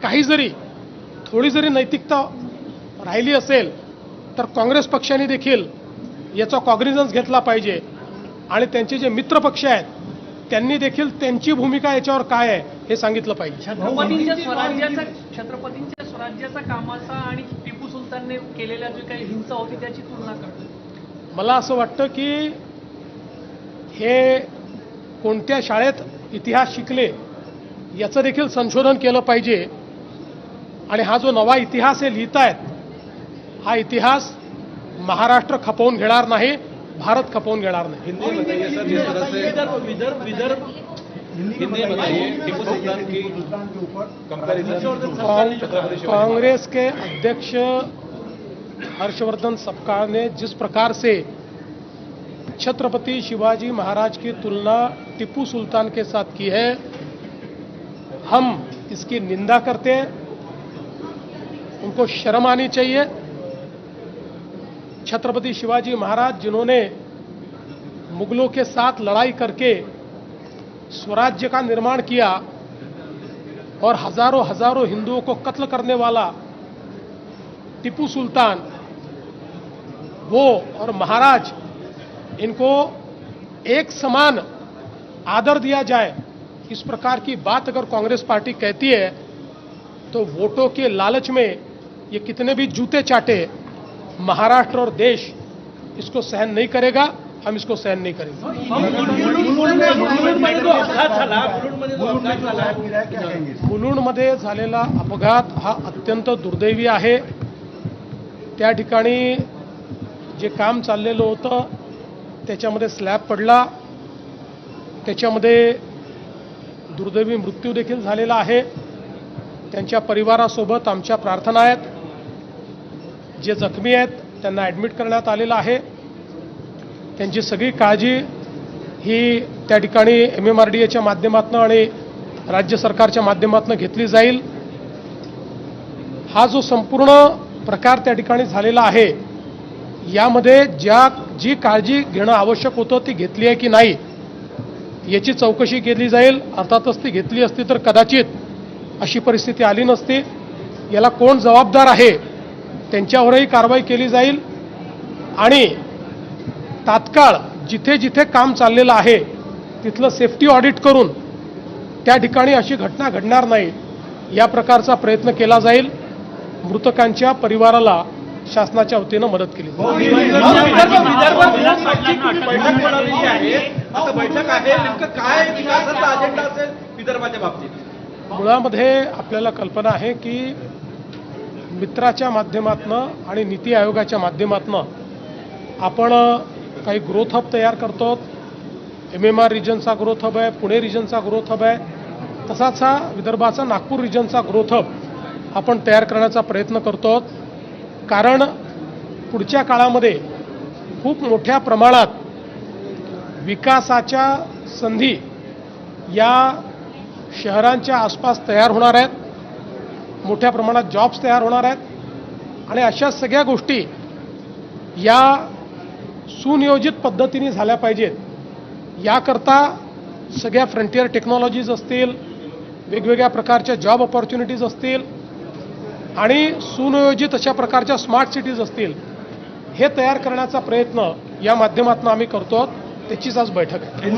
काही जरी थोडी जरी नैतिकता राहिली असेल तर काँग्रेस पक्षाने देखील याचा कॉग्निझन्स घेतला पाहिजे आणि त्यांचे जे मित्र पक्ष आहेत त्यांनी देखील त्यांची भूमिका याच्यावर काय आहे हे सांगितलं पाहिजे. छत्रपतींच्या स्वराज्याचा कामाचा आणि टिपू सुलतानने केलेल्या जी काही हिंसा होती त्याची तुलना करतो. मला असं वाटतं की हे कोणत्या शाळेत इतिहास शिकले याचं देखील संशोधन केलं पाहिजे आणि हा जो नवा इतिहास हे लिहितायत हा इतिहास महाराष्ट्र खपवून घेणार नाही, भारत खपवून घेणार नाही. कांग्रेस के अध्यक्ष हर्षवर्धन सपकाळ ने जिस प्रकार से छत्रपति शिवाजी महाराज की तुलना टिपू सुल्तान के साथ की है, हम इसकी निंदा करते हैं. उनको शर्म आनी चाहिए. छत्रपति शिवाजी महाराज जिन्होंने मुगलों के साथ लड़ाई करके स्वराज्य का निर्माण किया और हजारों हजारों हिंदुओं को कत्ल करने वाला टिपू सुल्तान, वो और महाराज, इनको एक समान आदर दिया जाए, इस प्रकार की बात अगर कांग्रेस पार्टी कहती है तो वोटों के लालच में ये कितने भी जूते चाटे, महाराष्ट्र और देश इसको सहन नहीं करेगा. हम इसको सहन नहीं करेंगे. मुलुंडमध्ये झालेला अपघात हा अत्यंत दुर्दैवी आहे. त्या ठिकाणी जे काम चाललेलं होतं त्याच्यामध्ये स्लॅब पडला, त्याच्यामध्ये दुर्दैवी मृत्यू देखील झालेला आहे. त्यांच्या परिवारासोबत आमच्या प्रार्थना आहेत. जे जखमी आहेत त्यांना ॲडमिट करण्यात आलेलं आहे. त्यांची सगळी काळजी ही त्या ठिकाणी MMRDAच्या माध्यमातून आणि राज्य सरकारच्या माध्यमातून घेतली जाईल. हा जो संपूर्ण प्रकार त्या ठिकाणी झालेला आहे यामध्ये जी काळजी घेणं आवश्यक होतं ती घेतली आहे की नाही याची चौकशी केली जाईल. अर्थातच ती घेतली असती तर कदाचित अशी परिस्थिती आली नसती. याला कोण जबाबदार आहे त्यांच्यावरही कारवाई केली जाईल आणि तात्काळ जिथे जिथे काम चाललेलं आहे तिथलं सेफ्टी ऑडिट करून त्या ठिकाणी अशी घटना घडणार नाही या प्रकारचा प्रयत्न केला जाईल. मृतकांच्या परिवाराला शासनाच्या वतीनं मदत केली जाईल. मुळामध्ये आपल्याला कल्पना आहे की मित्राच्या माध्यमातून आणि नीती आयोगाच्या माध्यमातून आपण काही ग्रोथ हब तयार करतो. MMR रिजनचा ग्रोथ हब आहे, पुणे रिजनचा ग्रोथ हब आहे, तसाच हा विदर्भाचा नागपूर रिजनचा ग्रोथ हब आपण तयार करण्याचा प्रयत्न करतो. कारण पुढच्या काळामध्ये खूप मोठ्या प्रमाणात विकासाच्या संधी या शहरांच्या आसपास तयार होणार आहेत. मोठ्या प्रमाणात जॉब्स तयार होणार आहेत आणि अशा सगळ्या गोष्टी या सुनियोजित पद्धतीने झाल्या पाहिजेत. याकरता सगळ्या फ्रंटियर टेक्नॉलॉजीज असतील, वेगवेगळ्या प्रकारच्या जॉब ऑपॉर्च्युनिटीज असतील आणि सुनियोजित अशा प्रकारच्या स्मार्ट सिटीज असतील, हे तयार करण्याचा प्रयत्न या माध्यमातून आम्ही करतो. त्याचीच आज बैठक आहे.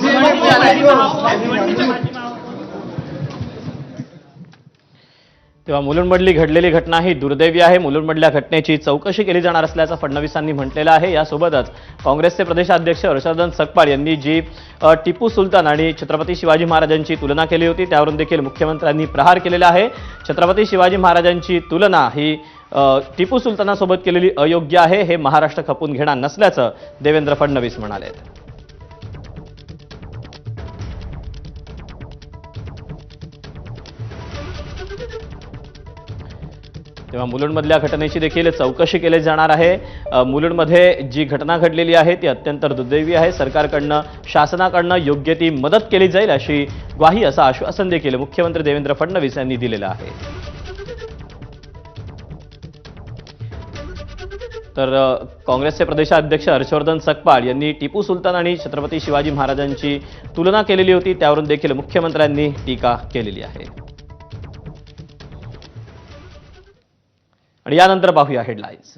तेव्हा मुलुंडमधली घडलेली घटना ही दुर्दैवी आहे. मुलुंडमधल्या घटनेची चौकशी केली जाणार असल्याचं फडणवीसांनी म्हटलेलं आहे. यासोबतच काँग्रेसचे प्रदेशाध्यक्ष हर्षवर्धन सपकाळ यांनी जी टिपू सुलतान आणि छत्रपती शिवाजी महाराजांची तुलना केली होती त्यावरून देखील मुख्यमंत्र्यांनी प्रहार केलेला आहे. छत्रपती शिवाजी महाराजांची तुलना ही टिपू सुलतानासोबत केलेली अयोग्य आहे, हे महाराष्ट्र खपून घेणार नसल्याचं देवेंद्र फडणवीस म्हणाले. तेव्हा मुलुंडमधल्या घटनेची देखील चौकशी केली जाणार आहे. मुलुंडमध्ये जी घटना घडलेली आहे ती अत्यंत दुर्दैवी आहे. सरकारकडनं शासनाकडनं योग्य ती मदत केली जाईल अशी ग्वाही, असं आश्वासन देखील मुख्यमंत्री देवेंद्र फडणवीस यांनी दिलेलं आहे. तर काँग्रेसचे प्रदेशाध्यक्ष हर्षवर्धन सकपाळ यांनी टिपू सुलतान आणि छत्रपती शिवाजी महाराजांची तुलना केलेली होती त्यावरून देखील मुख्यमंत्र्यांनी टीका केलेली आहे. आणि यानंतर पाहूया हेडलाईन्स.